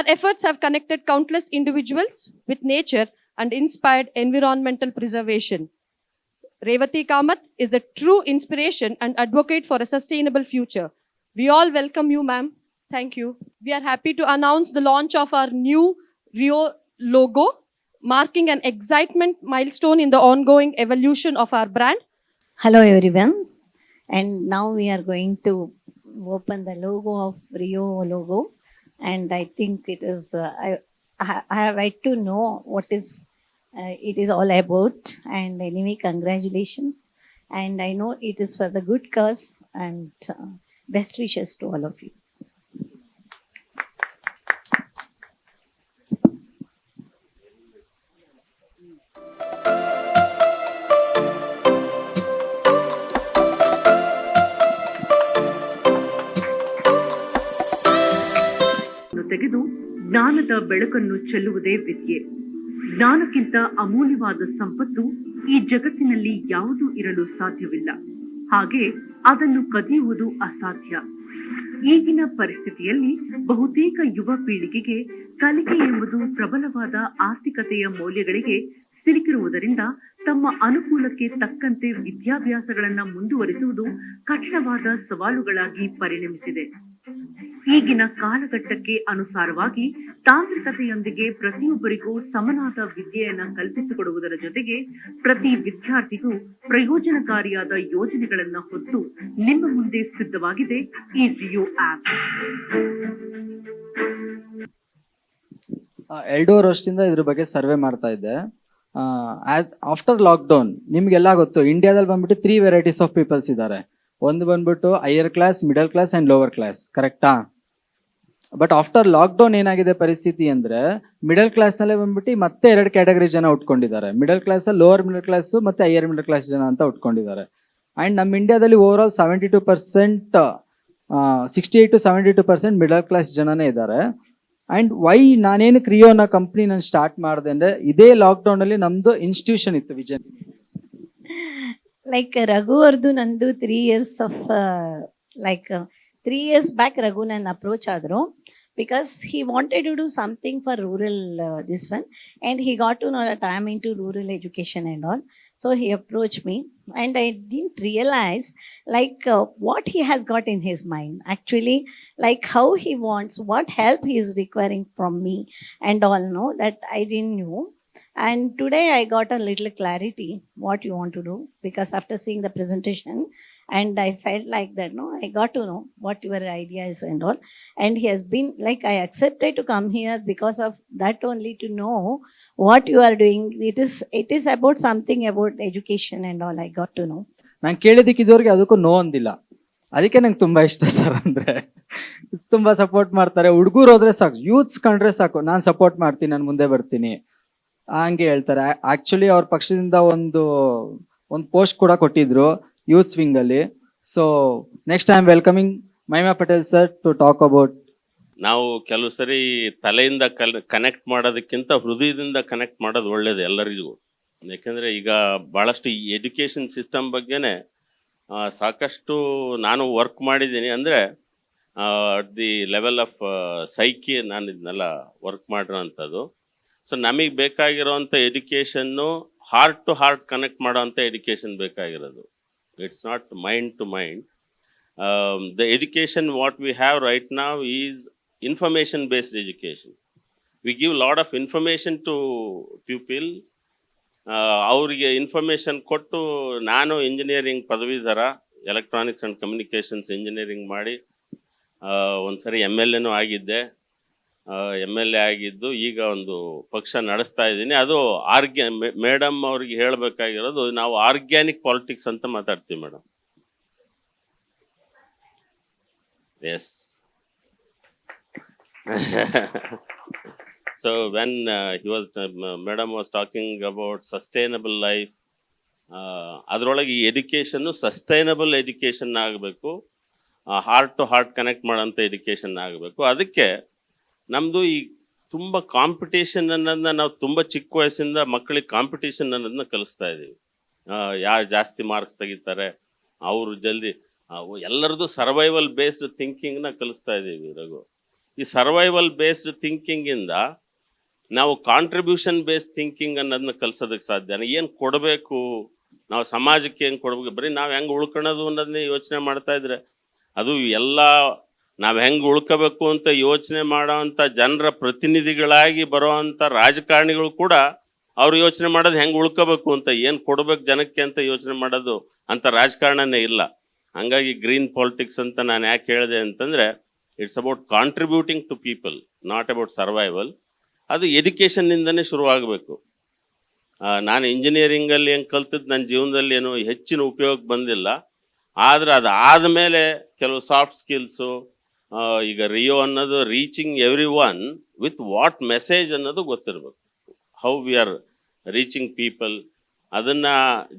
Our efforts have connected countless individuals with nature and inspired environmental preservation. Revati Kamath is a true inspiration and advocate for a sustainable future. We all welcome you, ma'am. Thank you. We are happy to announce the launch of our new Rio logo, marking an excitement milestone in the ongoing evolution of our brand. Hello everyone, and now we are going to open the logo of Rio logo, and I think it is. I have right to know what is it is all about, and anyway, congratulations, and I know it is for the good cause, and best wishes to all of you. ತೆಗೆದು ಜ್ಞಾನದ ಬೆಳಕನ್ನು ಚೆಲ್ಲುವುದೇ ವಿದ್ಯೆ. ಜ್ಞಾನಕ್ಕಿಂತ ಅಮೂಲ್ಯವಾದ ಸಂಪತ್ತು ಈ ಜಗತ್ತಿನಲ್ಲಿ ಯಾವುದೂ ಇರಲು ಸಾಧ್ಯವಿಲ್ಲ. ಹಾಗೆ ಅದನ್ನು ಕದಿಯುವುದು ಅಸಾಧ್ಯ. ಈಗಿನ ಪರಿಸ್ಥಿತಿಯಲ್ಲಿ ಬಹುತೇಕ ಯುವ ಪೀಳಿಗೆಗೆ ಕಲಿಕೆ ಎಂಬುದು ಪ್ರಬಲವಾದ ಆರ್ಥಿಕತೆಯ ಮೌಲ್ಯಗಳಿಗೆ ಸಿಲುಕಿರುವುದರಿಂದ ತಮ್ಮ ಅನುಕೂಲಕ್ಕೆ ತಕ್ಕಂತೆ ವಿದ್ಯಾಭ್ಯಾಸಗಳನ್ನ ಮುಂದುವರಿಸುವುದು ಕಠಿಣವಾದ ಸವಾಲುಗಳಾಗಿ ಪರಿಣಮಿಸಿದೆ. ಈಗಿನ ಕಾಲಘಟ್ಟಕ್ಕೆ ಅನುಸಾರವಾಗಿ ತಾಂತ್ರಿಕತೆಯೊಂದಿಗೆ ಪ್ರತಿಯೊಬ್ಬರಿಗೂ ಸಮನಾದ ವಿದ್ಯೆಯನ್ನ ಕಲ್ಪಿಸಿಕೊಡುವುದರ ಜೊತೆಗೆ ಪ್ರತಿ ವಿದ್ಯಾರ್ಥಿಗೂ ಪ್ರಯೋಜನಕಾರಿಯಾದ ಯೋಜನೆಗಳನ್ನ ಹೊತ್ತು ನಿಮ್ಮ ಮುಂದೆ ಸಿದ್ಧವಾಗಿದೆ ಈ ರಿಯೋ ಆಪ್. 2.5 ವರ್ಷದಿಂದ ಇದ್ರ ಬಗ್ಗೆ ಸರ್ವೆ ಮಾಡ್ತಾ ಇದ್ದೆ. ಆಫ್ಟರ್ ಲಾಕ್ಡೌನ್ ನಿಮ್ಗೆಲ್ಲ ಗೊತ್ತು, ಇಂಡಿಯಾದಲ್ಲಿ ಬಂದ್ಬಿಟ್ಟು 3 ವೆರೈಟೀಸ್ ಆಫ್ ಪೀಪಲ್ಸ್ ಇದ್ದಾರೆ. ಒಂದು ಬಂದ್ಬಿಟ್ಟು higher class, middle class and lower class, ಕರೆಕ್ಟಾ? ಬಟ್ ಆಫ್ಟರ್ ಲಾಕ್ಡೌನ್ ಏನಾಗಿದೆ ಪರಿಸ್ಥಿತಿ ಅಂದ್ರೆ, ಮಿಡಲ್ ಕ್ಲಾಸ್ ನಲ್ಲೇ ಬಂದ್ಬಿಟ್ಟು ಮತ್ತೆ 2 ಕ್ಯಾಟಗರಿ ಜನ ಉಟ್ಕೊಂಡಿದ್ದಾರೆ. Middle class, lower middle class ಮತ್ತೆ ಹೈಯರ್ ಮಿಡಲ್ ಕ್ಲಾಸ್ ಜನ ಅಂತ ಉಟ್ಕೊಂಡಿದ್ದಾರೆ. ಅಂಡ್ ನಮ್ಮ ಇಂಡಿಯಾದಲ್ಲಿ over all 72%, 68 to 72% middle class ಜನನೇ ಇದ್ದಾರೆ. ಅಂಡ್ ವೈ ನಾನೇನಕ್ಕೆ ರಿಯೋ ಅನ್ನೋ ಕಂಪ್ನಿ ನಾನು ಸ್ಟಾರ್ಟ್ ಮಾಡಿದೆ ಅಂದ್ರೆ, ಇದೇ ಲಾಕ್ಡೌನ್ ಅಲ್ಲಿ ನಮ್ದು ಇನ್ಸ್ಟಿಟ್ಯೂಷನ್ ಇತ್ತು vision. Like Raghu Ardu Nandu 3 years of 3 years back Raghu nan approach adro because he wanted to do something for rural this one, and he got to know that I am into rural education and all. So he approached me, and I didn't realize what he has got in his mind actually, like how he wants, what help he is requiring from me and all. No, that I didn't know. And today I got a little clarity what you want to do, because after seeing the presentation, and I felt like that, no, I got to know what your idea is and all. And he has been like, I accepted to come here because of that only, to know what you are doing. It is about something about education and all. I got to know. ನಾನು ಕೇಳಿದ್ದಕ್ಕೆ ಇದುವರೆಗೆ ಅದಕ್ಕೂ no ಅಂದಿಲ್ಲ. ಅದಕ್ಕೆ ನಂಗೆ ತುಂಬಾ ಇಷ್ಟ sir. ಅಂದ್ರೆ ತುಂಬಾ ಸಪೋರ್ಟ್ ಮಾಡ್ತಾರೆ. ಹುಡುಗರು ಹೋದ್ರೆ ಸಾಕು, ಯೂತ್ಸ್ ಕಂಡ್ರೆ ಸಾಕು, ನಾನು ಸಪೋರ್ಟ್ ಮಾಡ್ತೀನಿ, ನಾನು ಮುಂದೆ ಬರ್ತೀನಿ ಹಂಗೆ ಹೇಳ್ತಾರೆ. ಆಕ್ಚುಲಿ ಅವ್ರ ಪಕ್ಷದಿಂದ ಒಂದು ಪೋಸ್ಟ್ ಕೂಡ ಕೊಟ್ಟಿದ್ರು ಯೂತ್ ವಿಂಗ್ ಅಲ್ಲಿ. So next I am welcoming Mahima Patel sir to talk about. ನಾವು ಕೆಲವು ಸರಿ ತಲೆಯಿಂದ ಕನೆಕ್ಟ್ ಮಾಡೋದಕ್ಕಿಂತ ಹೃದಯದಿಂದ ಕನೆಕ್ಟ್ ಮಾಡೋದು ಒಳ್ಳೇದು ಎಲ್ಲರಿಗೂ. ಯಾಕೆಂದರೆ ಈಗ ಭಾಳಷ್ಟು ಈ ಎಜುಕೇಷನ್ ಸಿಸ್ಟಮ್ ಬಗ್ಗೆನೇ ಸಾಕಷ್ಟು ನಾನು ವರ್ಕ್ ಮಾಡಿದ್ದೀನಿ. ಅಂದರೆ ದಿ ಲೆವೆಲ್ ಆಫ್ ಸೈಕಿ ನಾನು ಇದನ್ನೆಲ್ಲ ವರ್ಕ್ ಮಾಡಿರೋಂಥದ್ದು. ಸೊ ನಮಗೆ ಬೇಕಾಗಿರೋವಂಥ ಎಜುಕೇಷನ್ನು ಹಾರ್ಟ್ ಟು ಹಾರ್ಟ್ ಕನೆಕ್ಟ್ ಮಾಡೋವಂಥ ಎಜುಕೇಷನ್ ಬೇಕಾಗಿರೋದು. It's not mind to mind. The education what we have right now is information based education. We give lot of information to people. ಅವರಿಗೆ information ಕೊಟ್ಟು, ನಾನು engineering ಪದವೀಧರ, electronics and communications engineering ಮಾಡಿ ಒಂದ್ಸರಿ MLA ಆಗಿದ್ದೆ. MLA ಆಗಿದ್ದು ಈಗ ಒಂದು ಪಕ್ಷ ನಡೆಸ್ತಾ ಇದ್ದೀನಿ. ಅದು ಮೇಡಮ್ ಅವ್ರಿಗೆ ಹೇಳಬೇಕಾಗಿರೋದು, ನಾವು ಆರ್ಗ್ಯಾನಿಕ್ ಪಾಲಿಟಿಕ್ಸ್ ಅಂತ ಮಾತಾಡ್ತೀವಿ madam. Yes. So when madam was talking about sustainable life, ಅದರೊಳಗೆ ಈ ಎಜುಕೇಷನ್ನು ಸಸ್ಟೈನಬಲ್ ಎಜುಕೇಷನ್ ಆಗಬೇಕು, ಹಾರ್ಟ್ ಟು ಹಾರ್ಟ್ ಕನೆಕ್ಟ್ ಮಾಡೋಂಥ ಎಜುಕೇಷನ್ ಆಗಬೇಕು. ಅದಕ್ಕೆ ನಮ್ಮದು ಈ ತುಂಬ ಕಾಂಪಿಟೇಷನ್ ಅನ್ನೋದನ್ನ ನಾವು ತುಂಬ ಚಿಕ್ಕ ವಯಸ್ಸಿಂದ ಮಕ್ಕಳಿಗೆ ಕಾಂಪಿಟೇಷನ್ ಅನ್ನೋದನ್ನ ಕಲಿಸ್ತಾ ಇದ್ದೀವಿ. ಯಾರು ಜಾಸ್ತಿ ಮಾರ್ಕ್ಸ್ ತೆಗಿತಾರೆ, ಅವರು ಜಲ್ದಿ, ಎಲ್ಲರದ್ದು ಸರ್ವೈವಲ್ ಬೇಸ್ಡ್ ಥಿಂಕಿಂಗ್ನ ಕಲಿಸ್ತಾ ಇದ್ದೀವಿ ರಘು. ಈ ಸರ್ವೈವಲ್ ಬೇಸ್ಡ್ ಥಿಂಕಿಂಗಿಂದ ನಾವು ಕಾಂಟ್ರಿಬ್ಯೂಷನ್ ಬೇಸ್ಡ್ ಥಿಂಕಿಂಗ್ ಅನ್ನೋದನ್ನ ಕಲ್ಸೋದಕ್ಕೆ ಸಾಧ್ಯ. ಏನು ಕೊಡಬೇಕು, ನಾವು ಸಮಾಜಕ್ಕೆ ಹೆಂಗೆ ಕೊಡಬೇಕು, ಬರೀ ನಾವು ಹೆಂಗೆ ಉಳ್ಕೊಳ್ಳೋದು ಅನ್ನೋದನ್ನೇ ಯೋಚನೆ ಮಾಡ್ತಾ ಇದ್ರೆ ಅದು ಎಲ್ಲ ನಾವು ಹೆಂಗೆ ಉಳ್ಕೋಬೇಕು ಅಂತ ಯೋಚನೆ ಮಾಡೋವಂಥ ಜನರ ಪ್ರತಿನಿಧಿಗಳಾಗಿ ಬರೋವಂಥ ರಾಜಕಾರಣಿಗಳು ಕೂಡ ಅವ್ರು ಯೋಚನೆ ಮಾಡೋದು ಹೆಂಗೆ ಉಳ್ಕೋಬೇಕು ಅಂತ, ಏನು ಕೊಡ್ಬೇಕು ಜನಕ್ಕೆ ಅಂತ ಯೋಚನೆ ಮಾಡೋದು ಅಂತ ರಾಜಕಾರಣನೇ ಇಲ್ಲ. ಹಂಗಾಗಿ ಗ್ರೀನ್ ಪಾಲಿಟಿಕ್ಸ್ ಅಂತ ನಾನು ಯಾಕೆ ಹೇಳಿದೆ ಅಂತಂದರೆ, it's about contributing to people, not about survival. ಅದು ಎಜುಕೇಷನ್ನಿಂದನೇ ಶುರುವಾಗಬೇಕು. ನಾನು ಇಂಜಿನಿಯರಿಂಗಲ್ಲಿ ಹೆಂಗೆ ಕಲ್ತಿದ್ದು ನನ್ನ ಜೀವನದಲ್ಲಿ ಏನು ಹೆಚ್ಚಿನ ಉಪಯೋಗಕ್ಕೆ ಬಂದಿಲ್ಲ. ಆದರೆ ಅದು ಆದಮೇಲೆ ಕೆಲವು ಸಾಫ್ಟ್ ಸ್ಕಿಲ್ಸು, ಈಗ ರಿಯೋ ಅನ್ನೋದು reaching every one with what message ಅನ್ನೋದು ಗೊತ್ತಿರಬೇಕು. How we are reaching people, ಅದನ್ನು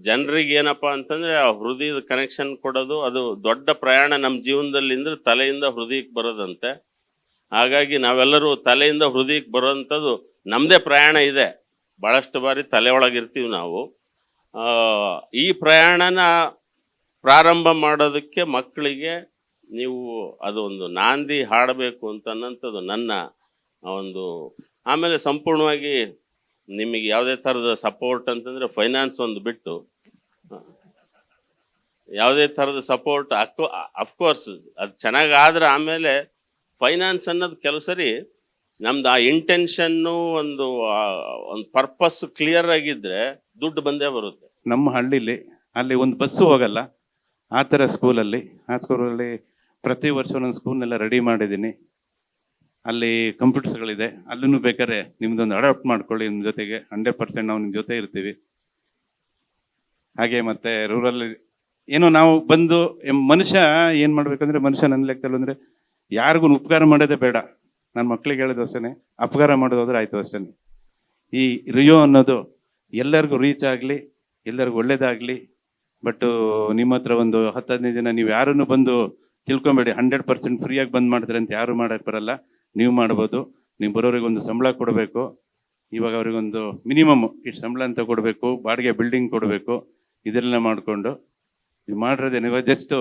ಜನರಿಗೆ ಏನಪ್ಪ ಅಂತಂದರೆ ಆ ಹೃದಯದ ಕನೆಕ್ಷನ್ ಕೊಡೋದು, ಅದು ದೊಡ್ಡ ಪ್ರಯಾಣ ನಮ್ಮ ಜೀವನದಲ್ಲಿ ಅಂದರೆ ತಲೆಯಿಂದ ಹೃದಯಕ್ಕೆ ಬರೋದಂತೆ. ಹಾಗಾಗಿ ನಾವೆಲ್ಲರೂ ತಲೆಯಿಂದ ಹೃದಯಕ್ಕೆ ಬರೋವಂಥದ್ದು ನಮ್ಮದೇ ಪ್ರಯಾಣ ಇದೆ. ಭಾಳಷ್ಟು ಬಾರಿ ತಲೆ ಒಳಗಿರ್ತೀವಿ ನಾವು. ಈ ಪ್ರಯಾಣನ ಪ್ರಾರಂಭ ಮಾಡೋದಕ್ಕೆ ಮಕ್ಕಳಿಗೆ ನೀವು ಅದು ಒಂದು ನಾಂದಿ ಹಾಡಬೇಕು ಅನ್ನೋಂಥದ್ದು ನನ್ನ ಒಂದು. ಆಮೇಲೆ ಸಂಪೂರ್ಣವಾಗಿ ನಿಮಗೆ ಯಾವುದೇ ಥರದ ಸಪೋರ್ಟ್ ಅಂತಂದರೆ ಫೈನಾನ್ಸ್ ಒಂದು ಬಿಟ್ಟು ಯಾವುದೇ ಥರದ ಸಪೋರ್ಟ್ ಅಫ್ಕೋರ್ಸ್ ಅದು ಚೆನ್ನಾಗಾದ್ರೆ ಆಮೇಲೆ ಫೈನಾನ್ಸ್ ಅನ್ನೋದು ಕೆಲವು ಸರಿ ನಮ್ದು ಆ ಇಂಟೆನ್ಷನ್ನು ಒಂದು ಪರ್ಪಸ್ ಕ್ಲಿಯರ್ ಆಗಿದ್ದರೆ ದುಡ್ಡು ಬಂದೇ ಬರುತ್ತೆ. ನಮ್ಮ ಹಳ್ಳಿಲಿ ಅಲ್ಲಿ ಒಂದು ಬಸ್ಸು ಹೋಗಲ್ಲ, ಆ ಥರ ಸ್ಕೂಲಲ್ಲಿ, ಆ ಸ್ಕೂಲಲ್ಲಿ ಪ್ರತಿ ವರ್ಷ ಒಂದೊಂದು ಸ್ಕೂಲ್ನೆಲ್ಲ ರೆಡಿ ಮಾಡಿದ್ದೀನಿ. ಅಲ್ಲಿ ಕಂಪ್ಯೂಟರ್ಸ್ಗಳಿದೆ, ಅಲ್ಲೂ ಬೇಕಾದ್ರೆ ನಿಮ್ದೊಂದು ಅಡಾಪ್ಟ್ ಮಾಡ್ಕೊಳ್ಳಿ, ನಿಮ್ಮ ಜೊತೆಗೆ 100% ನಾವು ನಿಮ್ಮ ಜೊತೆ ಇರ್ತೀವಿ. ಹಾಗೆ ಮತ್ತು ರೂರಲ್ಲಿ ಏನೋ ನಾವು ಬಂದು ಮನುಷ್ಯ ಏನು ಮಾಡಬೇಕಂದ್ರೆ, ಮನುಷ್ಯ ನನ್ನ ಲೆಕ್ಕದಲ್ಲಿ ಅಂದರೆ ಯಾರಿಗೂ ಉಪಕಾರ ಮಾಡೋದೇ ಬೇಡ. ನನ್ನ ಮಕ್ಳಿಗೆ ಹೇಳೋದು ಅಷ್ಟೇ, ಅಪಕಾರ ಮಾಡೋದಾದ್ರೆ ಆಯಿತು ಅಷ್ಟೇ. ಈ ರಿಯೋ ಅನ್ನೋದು ಎಲ್ಲರಿಗೂ ರೀಚ್ ಆಗಲಿ, ಎಲ್ಲರಿಗೂ ಒಳ್ಳೇದಾಗಲಿ. ಬಟ್ ನಿಮ್ಮ ಹತ್ರ ಒಂದು 10-15 ಜನ ನೀವು ಯಾರನ್ನು ಬಂದು ತಿಳ್ಕೊಬೇಡಿ 100% ಫ್ರೀಯಾಗಿ ಬಂದ್ ಮಾಡ್ತಾರೆ ಅಂತ ಯಾರು ಮಾಡೋಕ್ಕೆ ಬರಲ್ಲ. ನೀವು ಮಾಡ್ಬೋದು. ನೀವು ಬರೋರಿಗೆ ಒಂದು ಸಂಬಳ ಕೊಡಬೇಕು. ಇವಾಗ ಅವ್ರಿಗೊಂದು ಮಿನಿಮಮ್ ಇಷ್ಟು ಸಂಬಳ ಅಂತ ಕೊಡಬೇಕು, ಬಾಡಿಗೆ ಬಿಲ್ಡಿಂಗ್ ಕೊಡಬೇಕು. ಇದೆಲ್ಲ ಮಾಡಿಕೊಂಡು ನೀವು ಮಾಡಿರೋದೇನು. ಇವಾಗ ಜಸ್ಟು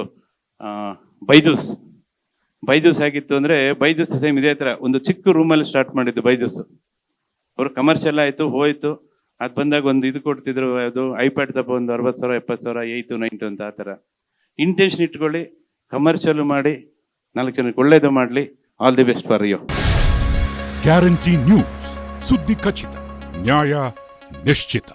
ಬೈಜೂಸ್ ಆಗಿತ್ತು ಅಂದರೆ, ಬೈಜೂಸ್ ಸೇಮ್ ಇದೇ ಥರ ಒಂದು ಚಿಕ್ಕ ರೂಮಲ್ಲಿ ಸ್ಟಾರ್ಟ್ ಮಾಡಿದ್ದು ಬೈಜೂಸ್. ಅವರು ಕಮರ್ಷಿಯಲ್ ಆಯಿತು, ಹೋಯಿತು. ಅದು ಬಂದಾಗ ಒಂದು ಇದು ಕೊಡ್ತಿದ್ರು, ಅದು ಐಪ್ಯಾಡ್ ತಪ್ಪ ಒಂದು 60,000 70,000 8 9 ಅಂತ. ಆ ಥರ ಇಂಟೆನ್ಷನ್ ಇಟ್ಕೊಳ್ಳಿ, ಕಮರ್ಷಿಯಲ್ ಮಾಡಿ, 4 ಜನಕ್ಕೆ ಒಳ್ಳೇದು ಮಾಡಲಿ. All the best for you. Guarantee news, ಸುದ್ದಿ ಖಚಿತ, ನ್ಯಾಯ ನಿಶ್ಚಿತ.